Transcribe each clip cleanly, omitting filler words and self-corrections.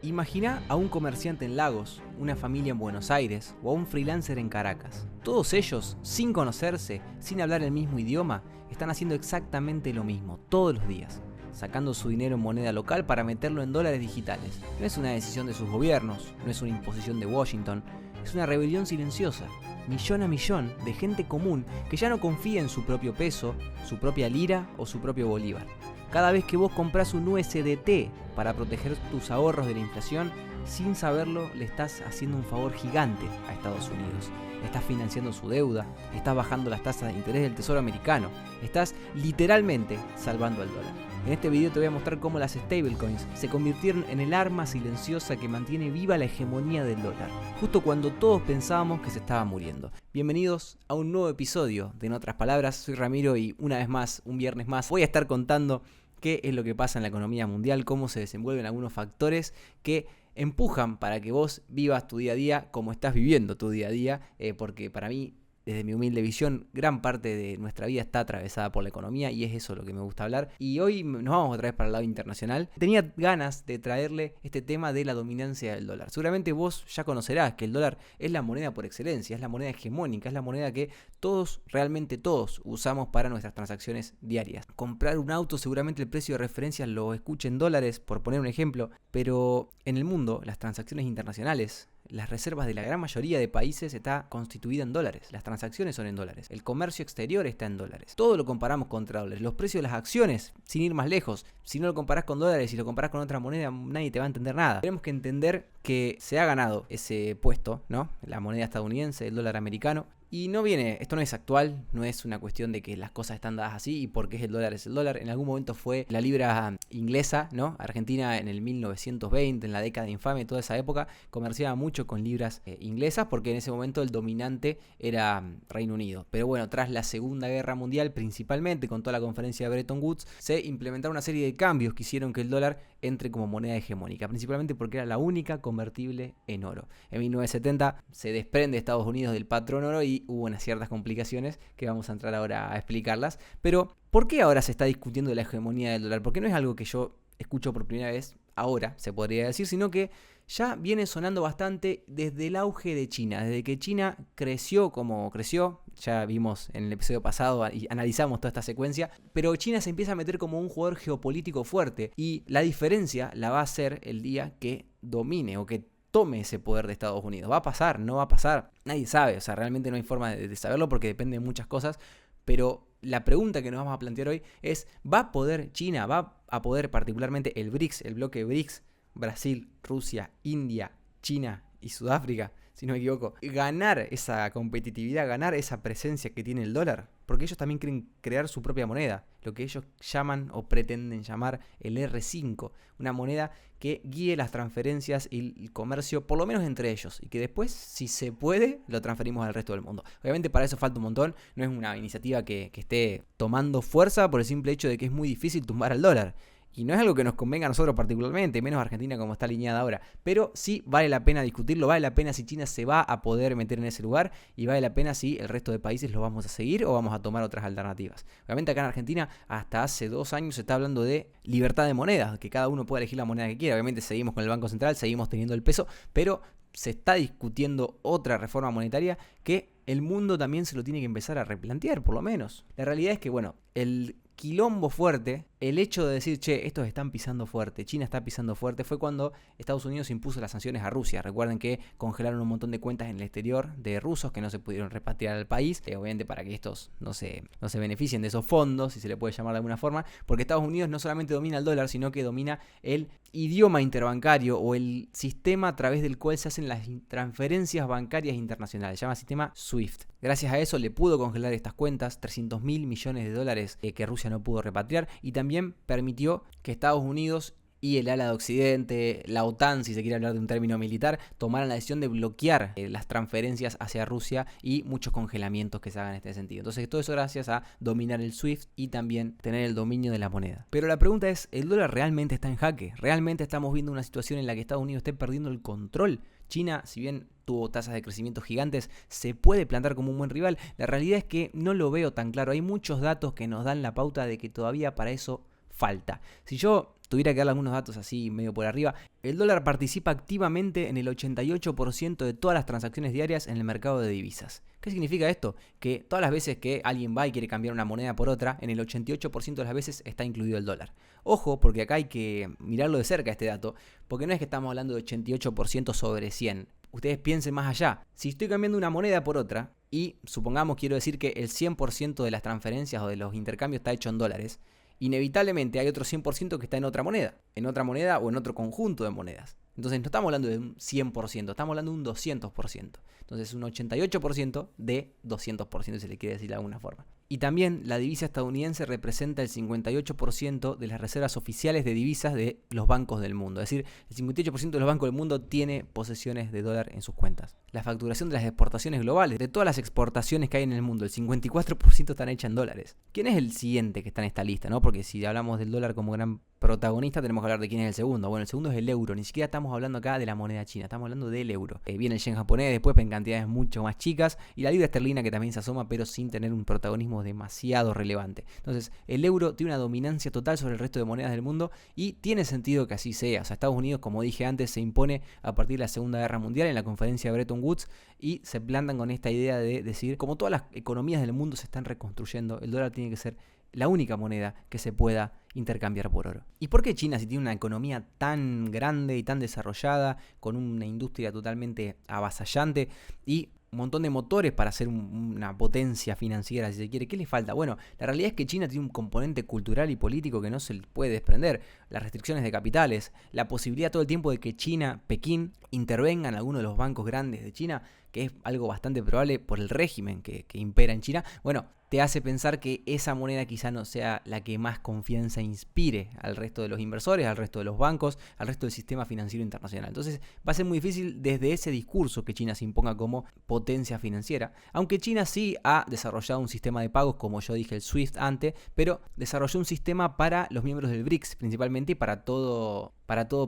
Imagina a un comerciante en Lagos, una familia en Buenos Aires o a un freelancer en Caracas. Todos ellos, sin conocerse, sin hablar el mismo idioma, están haciendo exactamente lo mismo, todos los días, sacando su dinero en moneda local para meterlo en dólares digitales. No es una decisión de sus gobiernos, no es una imposición de Washington, es una rebelión silenciosa, millón a millón de gente común que ya no confía en su propio peso, su propia lira o su propio bolívar. Cada vez que vos comprás un USDT para proteger tus ahorros de la inflación, sin saberlo le estás haciendo un favor gigante a Estados Unidos. Estás financiando su deuda, estás bajando las tasas de interés del Tesoro americano, estás literalmente salvando al dólar. En este video te voy a mostrar cómo las stablecoins se convirtieron en el arma silenciosa que mantiene viva la hegemonía del dólar, justo cuando todos pensábamos que se estaba muriendo. Bienvenidos a un nuevo episodio de En Otras Palabras, soy Ramiro y una vez más, un viernes más, voy a estar contando qué es lo que pasa en la economía mundial, cómo se desenvuelven algunos factores que empujan para que vos vivas tu día a día como estás viviendo tu día a día, porque para mí, desde mi humilde visión, gran parte de nuestra vida está atravesada por la economía y es eso lo que me gusta hablar. Y hoy nos vamos otra vez para el lado internacional. Tenía ganas de traerle este tema de la dominancia del dólar. Seguramente vos ya conocerás que el dólar es la moneda por excelencia, es la moneda hegemónica, es la moneda que todos, realmente todos, usamos para nuestras transacciones diarias. Comprar un auto, seguramente el precio de referencia lo escuche en dólares, por poner un ejemplo, pero en el mundo, las transacciones internacionales, las reservas de la gran mayoría de países está constituida en dólares. Las transacciones son en dólares. El comercio exterior está en dólares. Todo lo comparamos contra dólares. Los precios de las acciones, sin ir más lejos, si no lo comparás con dólares y lo comparás con otra moneda, nadie te va a entender nada. Tenemos que entender que se ha ganado ese puesto, ¿no? La moneda estadounidense, el dólar americano. Y esto no es actual, no es una cuestión de que las cosas están dadas así y porque es el dólar es el dólar. En algún momento fue la libra inglesa, ¿no? Argentina en el 1920, en la década infame, toda esa época, comerciaba mucho con libras inglesas porque en ese momento el dominante era Reino Unido. Pero bueno, tras la Segunda Guerra Mundial, principalmente con toda la conferencia de Bretton Woods, se implementaron una serie de cambios que hicieron que el dólar entre como moneda hegemónica, principalmente porque era la única convertible en oro. En 1970 se desprende Estados Unidos del patrón oro y hubo unas ciertas complicaciones que vamos a entrar ahora a explicarlas. Pero, ¿por qué ahora se está discutiendo la hegemonía del dólar? Porque no es algo que yo escucho por primera vez ahora, se podría decir, sino que ya viene sonando bastante desde el auge de China, desde que China creció como creció. Ya vimos en el episodio pasado y analizamos toda esta secuencia, pero China se empieza a meter como un jugador geopolítico fuerte y la diferencia la va a hacer el día que domine o que tome ese poder de Estados Unidos. ¿Va a pasar? ¿No va a pasar? Nadie sabe, o sea, realmente no hay forma de saberlo porque depende de muchas cosas, pero la pregunta que nos vamos a plantear hoy es, ¿va a poder China, va a poder particularmente el BRICS, el bloque BRICS, Brasil, Rusia, India, China y Sudáfrica, si no me equivoco, ganar esa competitividad, ganar esa presencia que tiene el dólar? Porque ellos también quieren crear su propia moneda, lo que ellos llaman o pretenden llamar el R5, una moneda que guíe las transferencias y el comercio, por lo menos entre ellos, y que después, si se puede, lo transferimos al resto del mundo. Obviamente para eso falta un montón, no es una iniciativa que esté tomando fuerza por el simple hecho de que es muy difícil tumbar al dólar. Y no es algo que nos convenga a nosotros particularmente, menos Argentina como está alineada ahora. Pero sí vale la pena discutirlo, vale la pena si China se va a poder meter en ese lugar y vale la pena si el resto de países lo vamos a seguir o vamos a tomar otras alternativas. Obviamente acá en Argentina hasta hace 2 años se está hablando de libertad de moneda, que cada uno pueda elegir la moneda que quiera. Obviamente seguimos con el Banco Central, seguimos teniendo el peso, pero se está discutiendo otra reforma monetaria que el mundo también se lo tiene que empezar a replantear, por lo menos. La realidad es que, bueno, el quilombo fuerte, el hecho de decir, che, estos están pisando fuerte, China está pisando fuerte, fue cuando Estados Unidos impuso las sanciones a Rusia. Recuerden que congelaron un montón de cuentas en el exterior de rusos que no se pudieron repatriar al país, obviamente para que estos no se beneficien de esos fondos, si se le puede llamar de alguna forma, porque Estados Unidos no solamente domina el dólar, sino que domina el idioma interbancario o el sistema a través del cual se hacen las transferencias bancarias internacionales, se llama sistema SWIFT. Gracias a eso le pudo congelar estas cuentas, 300.000 millones de dólares que Rusia no pudo repatriar, y también permitió que Estados Unidos y el ala de Occidente, la OTAN, si se quiere hablar de un término militar, tomaran la decisión de bloquear las transferencias hacia Rusia y muchos congelamientos que se hagan en este sentido. Entonces todo eso gracias a dominar el SWIFT y también tener el dominio de la moneda. Pero la pregunta es, ¿el dólar realmente está en jaque? ¿Realmente estamos viendo una situación en la que Estados Unidos esté perdiendo el control? China, si bien tuvo tasas de crecimiento gigantes, se puede plantar como un buen rival. La realidad es que no lo veo tan claro. Hay muchos datos que nos dan la pauta de que todavía para eso falta. Si yo tuviera que darle algunos datos así medio por arriba, el dólar participa activamente en el 88% de todas las transacciones diarias en el mercado de divisas. ¿Qué significa esto? Que todas las veces que alguien va y quiere cambiar una moneda por otra, en el 88% de las veces está incluido el dólar. Ojo, porque acá hay que mirarlo de cerca este dato, porque no es que estamos hablando de 88% sobre 100. Ustedes piensen más allá. Si estoy cambiando una moneda por otra, y supongamos, quiero decir que el 100% de las transferencias o de los intercambios está hecho en dólares, inevitablemente hay otro 100% que está en otra moneda o en otro conjunto de monedas. Entonces no estamos hablando de un 100%, estamos hablando de un 200%. Entonces un 88% de 200%, si le quiere decir de alguna forma. Y también la divisa estadounidense representa el 58% de las reservas oficiales de divisas de los bancos del mundo. Es decir, el 58% de los bancos del mundo tiene posesiones de dólar en sus cuentas. La facturación de las exportaciones globales, de todas las exportaciones que hay en el mundo, el 54% están hechas en dólares. ¿Quién es el siguiente que está en esta lista, no? Porque si hablamos del dólar como gran protagonista, tenemos que hablar de quién es el segundo. Bueno, el segundo es el euro. Ni siquiera estamos hablando acá de la moneda china, estamos hablando del euro. Viene el yen japonés después, pero en cantidades mucho más chicas. Y la libra esterlina, que también se asoma, pero sin tener un protagonismo demasiado relevante. Entonces, el euro tiene una dominancia total sobre el resto de monedas del mundo y tiene sentido que así sea. O sea, Estados Unidos, como dije antes, se impone a partir de la Segunda Guerra Mundial en la conferencia de Bretton Woods y se plantan con esta idea de decir, como todas las economías del mundo se están reconstruyendo, el dólar tiene que ser la única moneda que se pueda intercambiar por oro. ¿Y por qué China, si tiene una economía tan grande y tan desarrollada, con una industria totalmente avasallante y un montón de motores para ser una potencia financiera, si se quiere? ¿Qué le falta? Bueno, la realidad es que China tiene un componente cultural y político que no se le puede desprender. Las restricciones de capitales, la posibilidad todo el tiempo de que China, Pekín, intervenga en alguno de los bancos grandes de China, que es algo bastante probable por el régimen que impera en China. Bueno, te hace pensar que esa moneda quizá no sea la que más confianza inspire al resto de los inversores, al resto de los bancos, al resto del sistema financiero internacional. Entonces va a ser muy difícil desde ese discurso que China se imponga como potencia financiera, aunque China sí ha desarrollado un sistema de pagos, como yo dije, el SWIFT antes, pero desarrolló un sistema para los miembros del BRICS principalmente y para todo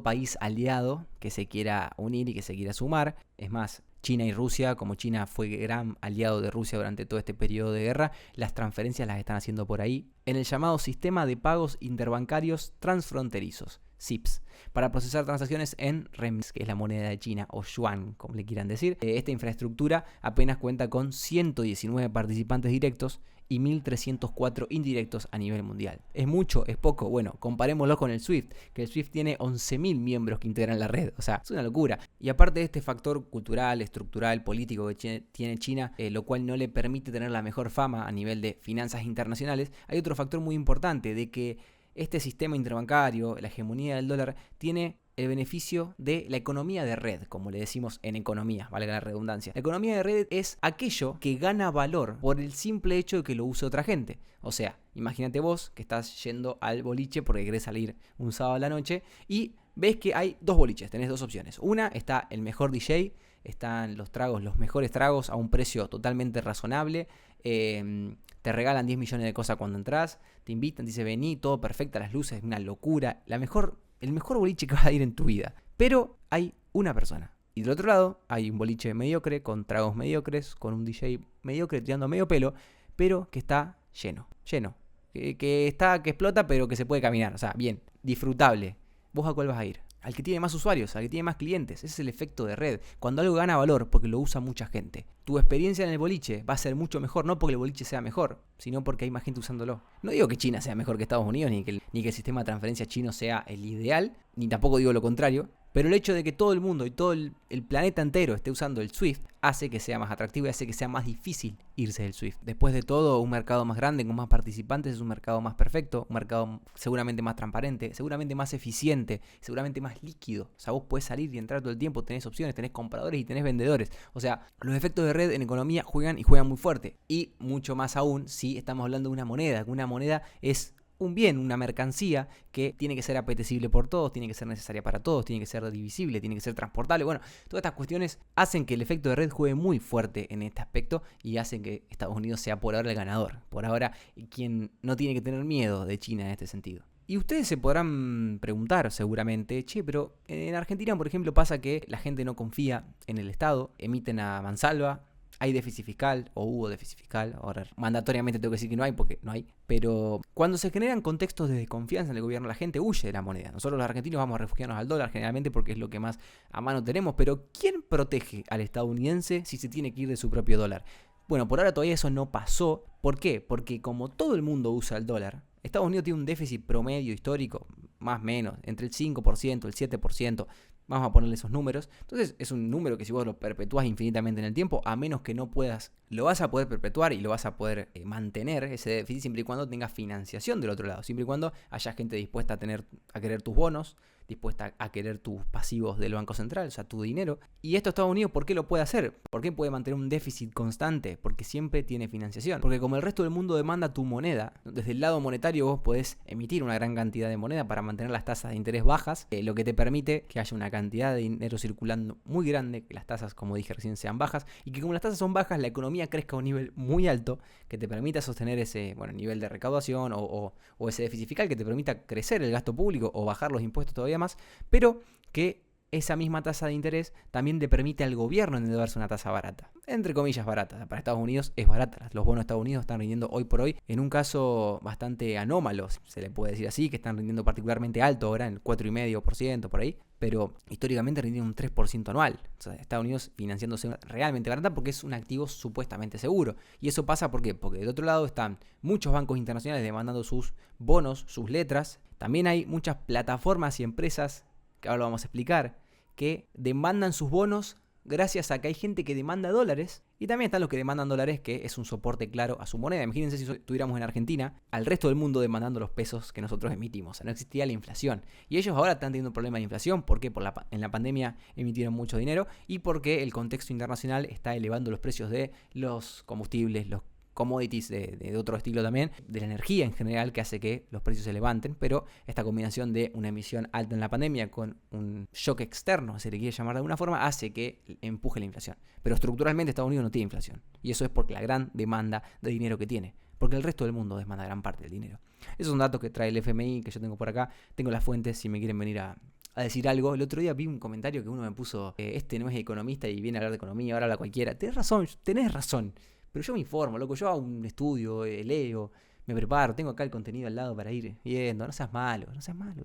país aliado que se quiera unir y que se quiera sumar. Es más, China y Rusia, como China fue gran aliado de Rusia durante todo este periodo de guerra, las transferencias las están haciendo por ahí, en el llamado Sistema de Pagos Interbancarios Transfronterizos, SIPS, para procesar transacciones en renminbi, que es la moneda de China, o yuan, como le quieran decir. Esta infraestructura apenas cuenta con 119 participantes directos y 1.304 indirectos a nivel mundial. ¿Es mucho? ¿Es poco? Bueno, comparémoslo con el SWIFT, que el SWIFT tiene 11.000 miembros que integran la red. O sea, es una locura. Y aparte de este factor cultural, estructural, político que tiene China, lo cual no le permite tener la mejor fama a nivel de finanzas internacionales, hay otro factor muy importante de que este sistema interbancario, la hegemonía del dólar, tiene el beneficio de la economía de red, como le decimos en economía, valga la redundancia. La economía de red es aquello que gana valor por el simple hecho de que lo use otra gente. O sea, imagínate vos que estás yendo al boliche porque querés salir un sábado a la noche y ves que hay dos boliches, tenés dos opciones. Una, está el mejor DJ, están los tragos, los mejores tragos a un precio totalmente razonable, te regalan 10 millones de cosas cuando entras, te invitan, te dicen vení, todo perfecto, las luces, una locura, el mejor boliche que vas a ir en tu vida. Pero hay una persona. Y del otro lado hay un boliche mediocre, con tragos mediocres, con un DJ mediocre tirando medio pelo, pero que está lleno. Que explota, pero que se puede caminar. O sea, bien, disfrutable. ¿Vos a cuál vas a ir? Al que tiene más usuarios, al que tiene más clientes. Ese es el efecto de red. Cuando algo gana valor porque lo usa mucha gente. Tu experiencia en el boliche va a ser mucho mejor, no porque el boliche sea mejor, sino porque hay más gente usándolo. No digo que China sea mejor que Estados Unidos, ni que el sistema de transferencia chino sea el ideal, ni tampoco digo lo contrario. Pero el hecho de que todo el mundo y todo el planeta entero esté usando el SWIFT hace que sea más atractivo y hace que sea más difícil irse del SWIFT. Después de todo, un mercado más grande, con más participantes, es un mercado más perfecto, un mercado seguramente más transparente, seguramente más eficiente, seguramente más líquido. O sea, vos podés salir y entrar todo el tiempo, tenés opciones, tenés compradores y tenés vendedores. O sea, los efectos de red en economía juegan muy fuerte. Y mucho más aún si estamos hablando de una moneda, que una moneda es un bien, una mercancía que tiene que ser apetecible por todos, tiene que ser necesaria para todos, tiene que ser divisible, tiene que ser transportable. Bueno, todas estas cuestiones hacen que el efecto de red juegue muy fuerte en este aspecto y hacen que Estados Unidos sea por ahora el ganador. Por ahora, quien no tiene que tener miedo de China en este sentido. Y ustedes se podrán preguntar seguramente, pero en Argentina, por ejemplo, pasa que la gente no confía en el Estado, emiten a mansalva, hay déficit fiscal o hubo déficit fiscal. Ahora, mandatoriamente tengo que decir que no hay porque no hay. Pero cuando se generan contextos de desconfianza en el gobierno, la gente huye de la moneda. Nosotros los argentinos vamos a refugiarnos al dólar generalmente porque es lo que más a mano tenemos. Pero ¿quién protege al estadounidense si se tiene que ir de su propio dólar? Bueno, por ahora todavía eso no pasó. ¿Por qué? Porque como todo el mundo usa el dólar, Estados Unidos tiene un déficit promedio histórico, más o menos, entre el 5%, el 7%. Vamos a ponerle esos números. Entonces es un número que si vos lo perpetúas infinitamente en el tiempo, a menos que no puedas, lo vas a poder perpetuar y lo vas a poder mantener ese déficit siempre y cuando tengas financiación del otro lado. Siempre y cuando haya gente dispuesta a querer tus bonos, dispuesta a querer tus pasivos del Banco Central, o sea, tu dinero. Y esto Estados Unidos, ¿por qué lo puede hacer? ¿Por qué puede mantener un déficit constante? Porque siempre tiene financiación. Porque como el resto del mundo demanda tu moneda, desde el lado monetario vos podés emitir una gran cantidad de moneda para mantener las tasas de interés bajas, lo que te permite que haya una cantidad de dinero circulando muy grande, que las tasas, como dije recién, sean bajas, y que como las tasas son bajas, la economía crezca a un nivel muy alto, que te permita sostener ese nivel de recaudación o ese déficit fiscal, que te permita crecer el gasto público o bajar los impuestos todavía más, pero que esa misma tasa de interés también le permite al gobierno endeudarse una tasa barata. Entre comillas barata. Para Estados Unidos es barata. Los bonos de Estados Unidos están rindiendo hoy por hoy en un caso bastante anómalo, se le puede decir así, que están rindiendo particularmente alto ahora, en el 4,5% por ahí, pero históricamente rindieron un 3% anual. O sea, Estados Unidos financiándose realmente barata porque es un activo supuestamente seguro. Y eso pasa ¿por qué? Porque del otro lado están muchos bancos internacionales demandando sus bonos, sus letras. También hay muchas plataformas y empresas, que ahora lo vamos a explicar, que demandan sus bonos gracias a que hay gente que demanda dólares. Y también están los que demandan dólares, que es un soporte claro a su moneda. Imagínense si estuviéramos en Argentina, al resto del mundo demandando los pesos que nosotros emitimos. O sea, no existía la inflación. Y ellos ahora están teniendo un problema de inflación. ¿Por qué? En la pandemia emitieron mucho dinero y porque el contexto internacional está elevando los precios de los combustibles, los commodities de otro estilo también, de la energía en general, que hace que los precios se levanten, pero esta combinación de una emisión alta en la pandemia con un shock externo, se le quiere llamar de alguna forma, hace que empuje la inflación. Pero estructuralmente Estados Unidos no tiene inflación, y eso es porque la gran demanda de dinero que tiene, porque el resto del mundo demanda gran parte del dinero. Esos son datos que trae el FMI, que yo tengo por acá, tengo las fuentes si me quieren venir a decir algo. El otro día vi un comentario que uno me puso, este no es economista y viene a hablar de economía, ahora habla cualquiera. Tenés razón. Pero yo me informo, loco, yo hago un estudio, leo, me preparo, tengo acá el contenido al lado para ir viendo, no seas malo,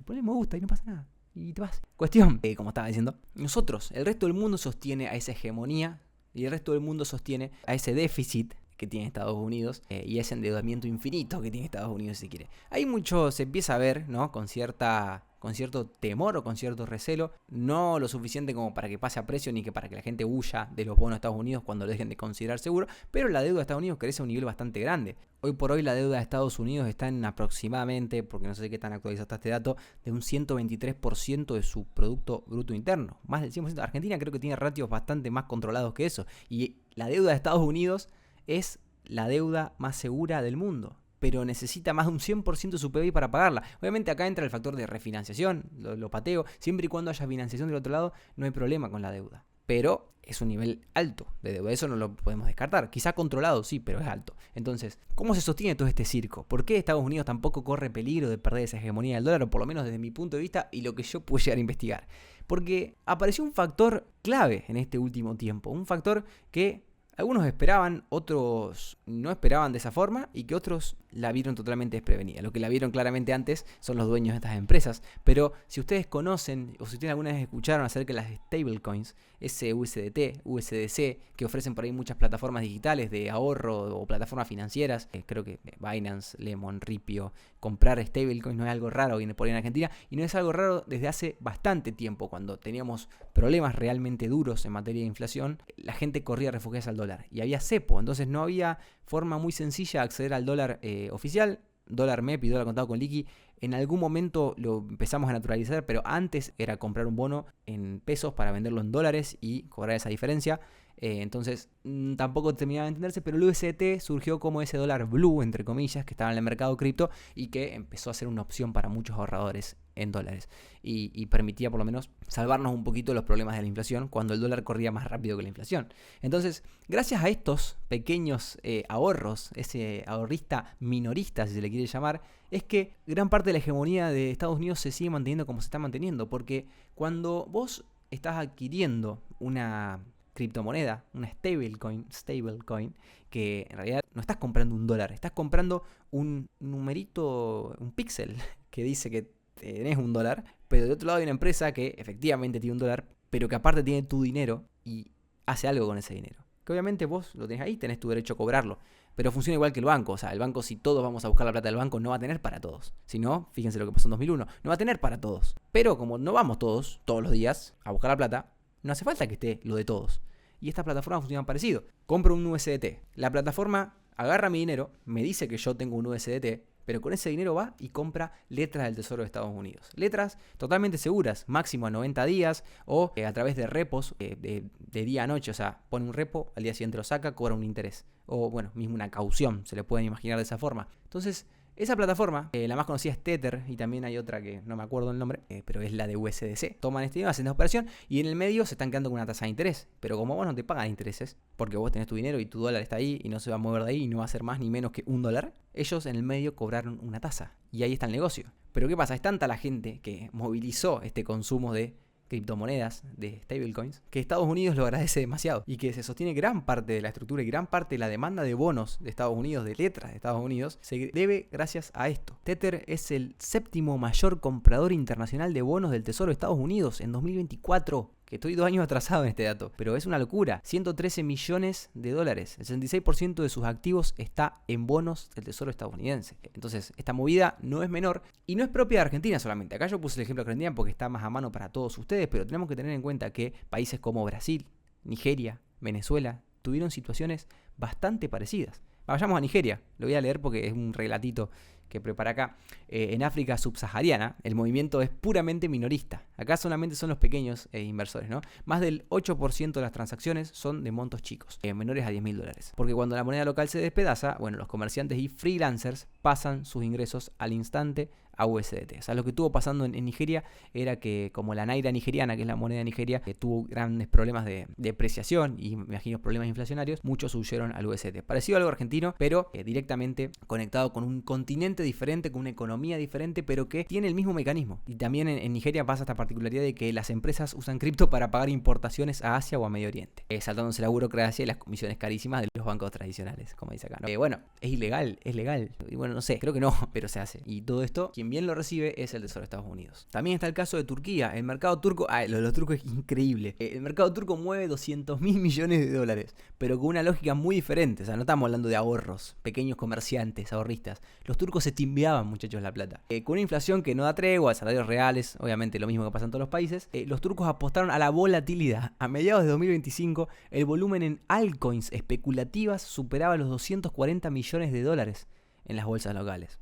ponle me gusta y no pasa nada, y te vas. Cuestión, como estaba diciendo, nosotros, el resto del mundo sostiene a esa hegemonía y el resto del mundo sostiene a ese déficit que tiene Estados Unidos y ese endeudamiento infinito que tiene Estados Unidos, si quiere. Hay mucho, se empieza a ver, ¿no? Con cierto temor o con cierto recelo, no lo suficiente como para que pase a precio ni que para que la gente huya de los bonos de Estados Unidos cuando lo dejen de considerar seguro, pero la deuda de Estados Unidos crece a un nivel bastante grande. Hoy por hoy la deuda de Estados Unidos está en aproximadamente, porque no sé qué tan actualizado está este dato, de un 123% de su Producto Bruto Interno, más del 100%. Argentina creo que tiene ratios bastante más controlados que eso, y la deuda de Estados Unidos es la deuda más segura del mundo, pero necesita más de un 100% de su PBI para pagarla. Obviamente acá entra el factor de refinanciación, lo pateo, siempre y cuando haya financiación del otro lado no hay problema con la deuda, pero es un nivel alto de deuda, eso no lo podemos descartar, quizá controlado sí, pero es alto. Entonces, ¿cómo se sostiene todo este circo? ¿Por qué Estados Unidos tampoco corre peligro de perder esa hegemonía del dólar, o por lo menos desde mi punto de vista y lo que yo pude llegar a investigar? Porque apareció un factor clave en este último tiempo, un factor que algunos esperaban, otros no esperaban de esa forma y que otros la vieron totalmente desprevenida. Lo que la vieron claramente antes son los dueños de estas empresas. Pero si ustedes conocen o si ustedes alguna vez escucharon acerca de las stablecoins, ese USDT, USDC, que ofrecen por ahí muchas plataformas digitales de ahorro o plataformas financieras, creo que Binance, Lemon, Ripio, comprar stablecoins no es algo raro viene por ahí en Argentina y no es algo raro desde hace bastante tiempo. Cuando teníamos problemas realmente duros en materia de inflación, la gente corría a refugiarse al dólar y había cepo, entonces no había forma muy sencilla de acceder al dólar oficial, dólar MEP y dólar contado con liqui. En algún momento lo empezamos a naturalizar, pero antes era comprar un bono en pesos para venderlo en dólares y cobrar esa diferencia. Entonces tampoco terminaba de entenderse, pero el USDT surgió como ese dólar blue, entre comillas, que estaba en el mercado cripto y que empezó a ser una opción para muchos ahorradores en dólares y permitía por lo menos salvarnos un poquito de los problemas de la inflación cuando el dólar corría más rápido que la inflación. Entonces, gracias a estos pequeños ahorros, ese ahorrista minorista, si se le quiere llamar, es que gran parte de la hegemonía de Estados Unidos se sigue manteniendo como se está manteniendo, porque cuando vos estás adquiriendo una criptomoneda, una stablecoin, que en realidad no estás comprando un dólar, estás comprando un numerito, un píxel que dice que tenés un dólar, pero del otro lado hay una empresa que efectivamente tiene un dólar, pero que aparte tiene tu dinero y hace algo con ese dinero. Que obviamente vos lo tenés ahí, tenés tu derecho a cobrarlo, pero funciona igual que el banco. O sea, el banco, si todos vamos a buscar la plata del banco, no va a tener para todos. Si no, fíjense lo que pasó en 2001, no va a tener para todos. Pero como no vamos todos los días, a buscar la plata, no hace falta que esté lo de todos. Y esta plataforma funciona parecido. Compro un USDT. La plataforma agarra mi dinero, me dice que yo tengo un USDT, pero con ese dinero va y compra letras del Tesoro de Estados Unidos. Letras totalmente seguras, máximo a 90 días o a través de repos de día a noche. O sea, pone un repo, al día siguiente lo saca, cobra un interés. O bueno, mismo una caución, se le pueden imaginar de esa forma. Entonces, esa plataforma, la más conocida es Tether, y también hay otra que no me acuerdo el nombre, pero es la de USDC. Toman este dinero, hacen esta operación y en el medio se están quedando con una tasa de interés. Pero como vos no te pagan intereses, porque vos tenés tu dinero y tu dólar está ahí y no se va a mover de ahí y no va a ser más ni menos que $1, ellos en el medio cobraron una tasa. Y ahí está el negocio. Pero ¿qué pasa? Es tanta la gente que movilizó este consumo de criptomonedas, de stablecoins, que Estados Unidos lo agradece demasiado y que se sostiene gran parte de la estructura y gran parte de la demanda de bonos de Estados Unidos, de letras de Estados Unidos, se debe gracias a esto. Tether es el séptimo mayor comprador internacional de bonos del Tesoro de Estados Unidos en 2024. Que estoy 2 años atrasado en este dato, pero es una locura. 113 millones de dólares. El 66% de sus activos está en bonos del Tesoro estadounidense. Entonces, esta movida no es menor y no es propia de Argentina solamente. Acá yo puse el ejemplo de Argentina porque está más a mano para todos ustedes, pero tenemos que tener en cuenta que países como Brasil, Nigeria, Venezuela, tuvieron situaciones bastante parecidas. Vayamos a Nigeria, lo voy a leer porque es un relatito que prepara acá. En África subsahariana, el movimiento es puramente minorista. Acá solamente son los pequeños inversores, ¿no? Más del 8% de las transacciones son de montos chicos, menores a $10.000. Porque cuando la moneda local se despedaza, bueno, los comerciantes y freelancers pasan sus ingresos al instante a USDT. O sea, lo que estuvo pasando en Nigeria era que, como la naira nigeriana, que es la moneda de Nigeria, que tuvo grandes problemas de depreciación y me imagino problemas inflacionarios, muchos huyeron al USDT. Parecido a algo argentino, pero directamente conectado con un continente diferente, con una economía diferente, pero que tiene el mismo mecanismo. Y también en Nigeria pasa esta particularidad de que las empresas usan cripto para pagar importaciones a Asia o a Medio Oriente, saltándose la burocracia y las comisiones carísimas de los bancos tradicionales, como dice acá, ¿no? Bueno, es legal. Y bueno, no sé, creo que no, pero se hace. Y todo esto, quien bien lo recibe es el Tesoro de Estados Unidos. También está el caso de Turquía. El mercado turco, lo de los turcos es increíble. El mercado turco mueve 200.000 millones de dólares, pero con una lógica muy diferente. O sea, no estamos hablando de ahorros, pequeños comerciantes, ahorristas. Los turcos se timbeaban, muchachos, la plata. Con una inflación que no da tregua, salarios reales, obviamente lo mismo que pasa en todos los países, los turcos apostaron a la volatilidad. A mediados de 2025, el volumen en altcoins especulativas superaba los 240 millones de dólares en las bolsas locales.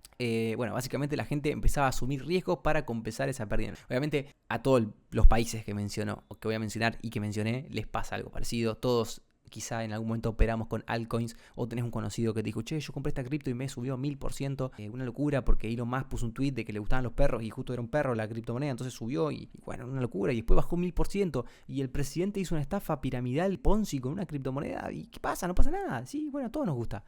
Bueno, básicamente la gente empezaba a asumir riesgos para compensar esa pérdida. Obviamente a todos los países que menciono, o que voy a mencionar y que mencioné, les pasa algo parecido. Todos quizá en algún momento operamos con altcoins, o tenés un conocido que te dijo, che, yo compré esta cripto y me subió 1000%, una locura, porque Elon Musk puso un tweet de que le gustaban los perros y justo era un perro la criptomoneda, entonces subió y bueno, una locura, y después bajó 1000%, y el presidente hizo una estafa piramidal Ponzi con una criptomoneda, y ¿qué pasa? No pasa nada, sí, bueno, a todos nos gusta.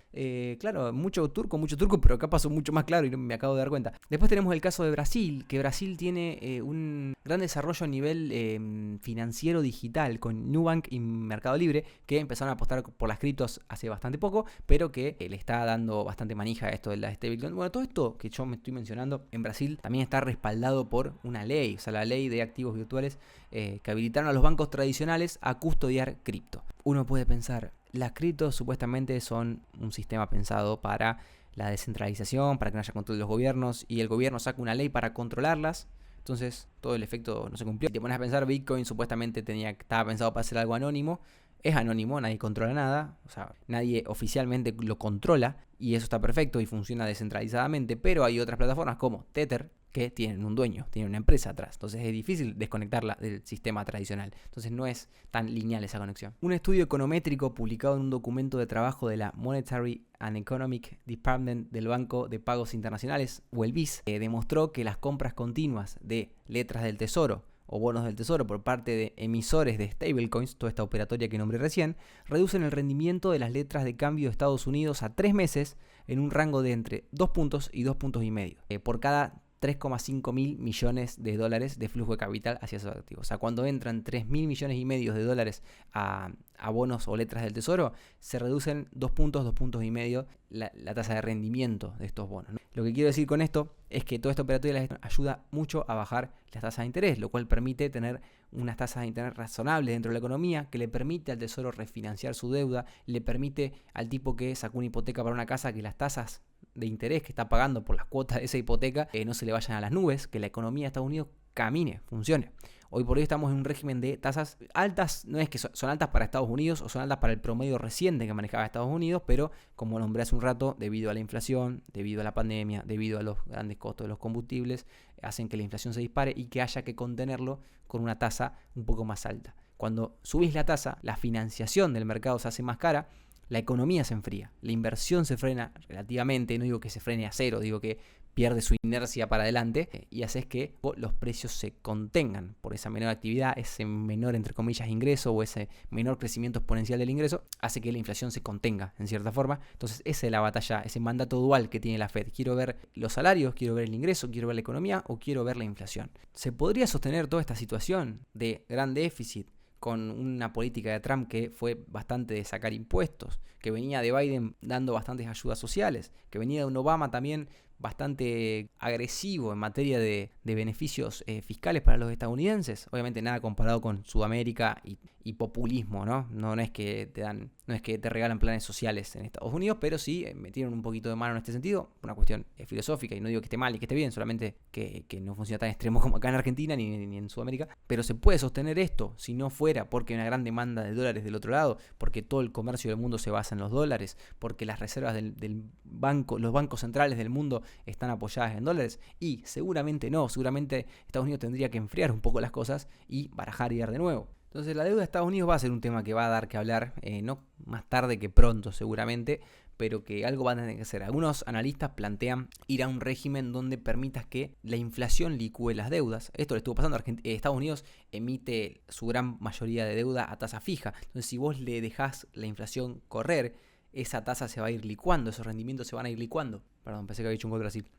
Claro, mucho turco, pero acá pasó mucho más claro y no me acabo de dar cuenta. Después tenemos el caso de Brasil, que Brasil tiene un gran desarrollo a nivel financiero digital, con Nubank y Mercado Libre, que empezaron a apostar por las criptos hace bastante poco, pero que le está dando bastante manija a esto de la stablecoin. Bueno, todo esto que yo me estoy mencionando en Brasil también está respaldado por una ley, o sea, la ley de activos virtuales que habilitaron a los bancos tradicionales a custodiar cripto. Uno puede pensar, las criptos supuestamente son un sistema pensado para la descentralización, para que no haya control de los gobiernos, y el gobierno saca una ley para controlarlas. Entonces todo el efecto no se cumplió. Si te pones a pensar, Bitcoin supuestamente estaba pensado para ser algo anónimo. Es anónimo, nadie controla nada, o sea, nadie oficialmente lo controla, y eso está perfecto y funciona descentralizadamente, pero hay otras plataformas como Tether que tienen un dueño, tienen una empresa atrás, entonces es difícil desconectarla del sistema tradicional, entonces no es tan lineal esa conexión. Un estudio econométrico publicado en un documento de trabajo de la Monetary and Economic Department del Banco de Pagos Internacionales, o el BIS, demostró que las compras continuas de letras del tesoro o bonos del tesoro por parte de emisores de stablecoins, toda esta operatoria que nombré recién, reducen el rendimiento de las letras de cambio de Estados Unidos a 3 meses en un rango de entre 2 puntos y 2 puntos y medio por cada 3,5 mil millones de dólares de flujo de capital hacia esos activos. O sea, cuando entran 3 mil millones y medio de dólares a bonos o letras del tesoro, se reducen 2 puntos y medio la tasa de rendimiento de estos bonos, ¿no? Lo que quiero decir con esto es que todo este operatorio ayuda mucho a bajar las tasas de interés, lo cual permite tener unas tasas de interés razonables dentro de la economía, que le permite al tesoro refinanciar su deuda, le permite al tipo que sacó una hipoteca para una casa que las tasas de interés que está pagando por las cuotas de esa hipoteca no se le vayan a las nubes, que la economía de Estados Unidos camine, funcione. Hoy por hoy estamos en un régimen de tasas altas, no es que son altas para Estados Unidos o son altas para el promedio reciente que manejaba Estados Unidos, pero como nombré hace un rato, debido a la inflación, debido a la pandemia, debido a los grandes costos de los combustibles, hacen que la inflación se dispare y que haya que contenerlo con una tasa un poco más alta. Cuando subís la tasa, la financiación del mercado se hace más cara, la economía se enfría, la inversión se frena relativamente, no digo que se frene a cero, digo que pierde su inercia para adelante y haces que los precios se contengan por esa menor actividad, ese menor, entre comillas, ingreso o ese menor crecimiento exponencial del ingreso, hace que la inflación se contenga en cierta forma. Entonces esa es la batalla, ese mandato dual que tiene la Fed. Quiero ver los salarios, quiero ver el ingreso, quiero ver la economía o quiero ver la inflación. ¿Se podría sostener toda esta situación de gran déficit con una política de Trump que fue bastante de sacar impuestos, que venía de Biden dando bastantes ayudas sociales, que venía de un Obama también bastante agresivo en materia de beneficios fiscales para los estadounidenses? Obviamente nada comparado con Sudamérica y populismo, ¿no? No es que te regalan planes sociales en Estados Unidos, pero sí metieron un poquito de mano en este sentido, una cuestión filosófica, y no digo que esté mal y que esté bien, solamente que no funciona tan extremo como acá en Argentina ni en Sudamérica. Pero se puede sostener esto si no fuera porque hay una gran demanda de dólares del otro lado, porque todo el comercio del mundo se basa en los dólares, porque las reservas del banco, los bancos centrales del mundo están apoyadas en dólares. Y seguramente no, seguramente Estados Unidos tendría que enfriar un poco las cosas y barajar y dar de nuevo. Entonces la deuda de Estados Unidos va a ser un tema que va a dar que hablar, no más tarde que pronto seguramente, pero que algo va a tener que hacer. Algunos analistas plantean ir a un régimen donde permitas que la inflación licúe las deudas. Esto le estuvo pasando a Estados Unidos, emite su gran mayoría de deuda a tasa fija. Entonces si vos le dejás la inflación correr, esa tasa se va a ir licuando, esos rendimientos se van a ir licuando. Perdón, pensé que había hecho un gol de Brasil.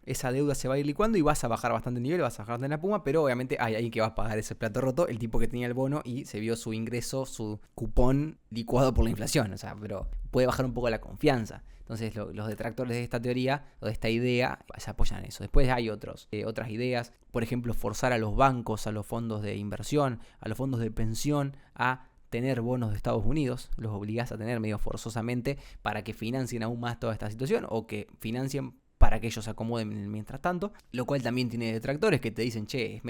Esa deuda se va a ir licuando y vas a bajar bastante el nivel, vas a bajar en la puma, pero obviamente hay alguien que va a pagar ese plato roto, el tipo que tenía el bono y se vio su ingreso, su cupón licuado por la inflación. O sea, pero puede bajar un poco la confianza. Entonces los detractores de esta teoría o de esta idea se apoyan en eso. Después hay otras ideas, por ejemplo, forzar a los bancos, a los fondos de inversión, a los fondos de pensión a tener bonos de Estados Unidos, los obligás a tener medio forzosamente para que financien aún más toda esta situación o que financien para que ellos se acomoden mientras tanto, lo cual también tiene detractores que te dicen, che,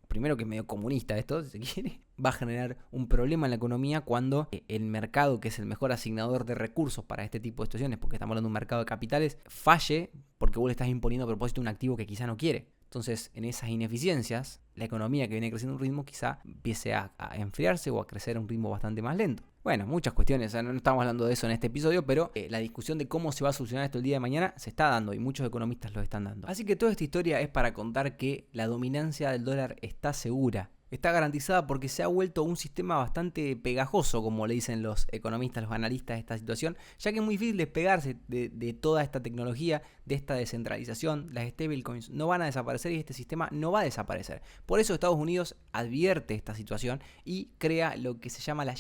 primero que es medio comunista esto, si se quiere, va a generar un problema en la economía cuando el mercado, que es el mejor asignador de recursos para este tipo de situaciones, porque estamos hablando de un mercado de capitales, falle porque vos le estás imponiendo a propósito un activo que quizá no quiere. Entonces, en esas ineficiencias, la economía que viene creciendo a un ritmo quizá empiece a enfriarse o a crecer a un ritmo bastante más lento. Bueno, muchas cuestiones, o sea, no estamos hablando de eso en este episodio, pero la discusión de cómo se va a solucionar esto el día de mañana se está dando y muchos economistas lo están dando. Así que toda esta historia es para contar que la dominancia del dólar está segura. Está garantizada porque se ha vuelto un sistema bastante pegajoso, como le dicen los economistas, los analistas de esta situación, ya que es muy difícil despegarse de toda esta tecnología, de esta descentralización. Las stablecoins no van a desaparecer y este sistema no va a desaparecer. Por eso Estados Unidos advierte esta situación y crea lo que se llama la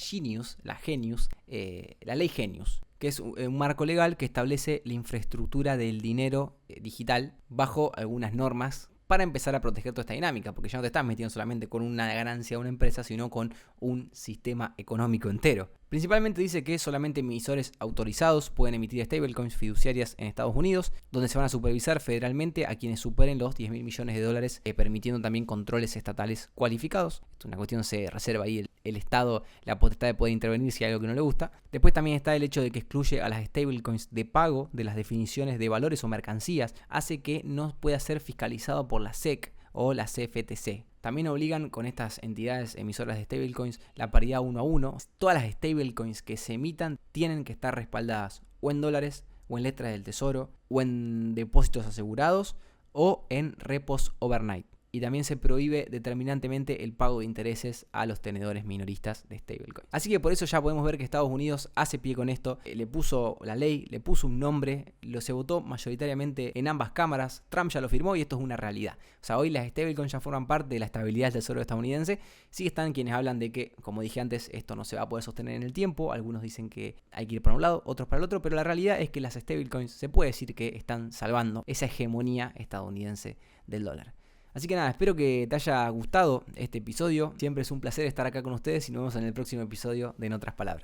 ley Genius, que es un marco legal que establece la infraestructura del dinero digital bajo algunas normas para empezar a proteger toda esta dinámica, porque ya no te estás metiendo solamente con una ganancia de una empresa, sino con un sistema económico entero. Principalmente dice que solamente emisores autorizados pueden emitir stablecoins fiduciarias en Estados Unidos, donde se van a supervisar federalmente a quienes superen los 10 mil millones de dólares, permitiendo también controles estatales cualificados. Esto es una cuestión, se reserva ahí el Estado la potestad de poder intervenir si hay algo que no le gusta. Después también está el hecho de que excluye a las stablecoins de pago de las definiciones de valores o mercancías, hace que no pueda ser fiscalizado por la SEC o la CFTC. También obligan con estas entidades emisoras de stablecoins la paridad 1 a 1. Todas las stablecoins que se emitan tienen que estar respaldadas o en dólares, o en letras del tesoro, o en depósitos asegurados, o en repos overnight. y también se prohíbe determinantemente el pago de intereses a los tenedores minoristas de stablecoin. Así que por eso ya podemos ver que Estados Unidos hace pie con esto, le puso la ley, le puso un nombre, se votó mayoritariamente en ambas cámaras, Trump ya lo firmó y esto es una realidad. O sea, hoy las stablecoins ya forman parte de la estabilidad del tesoro estadounidense. Sí están quienes hablan de que, como dije antes, esto no se va a poder sostener en el tiempo. Algunos dicen que hay que ir para un lado, otros para el otro, pero la realidad es que las stablecoins se puede decir que están salvando esa hegemonía estadounidense del dólar. Así que nada, espero que te haya gustado este episodio. Siempre es un placer estar acá con ustedes y nos vemos en el próximo episodio de En Otras Palabras.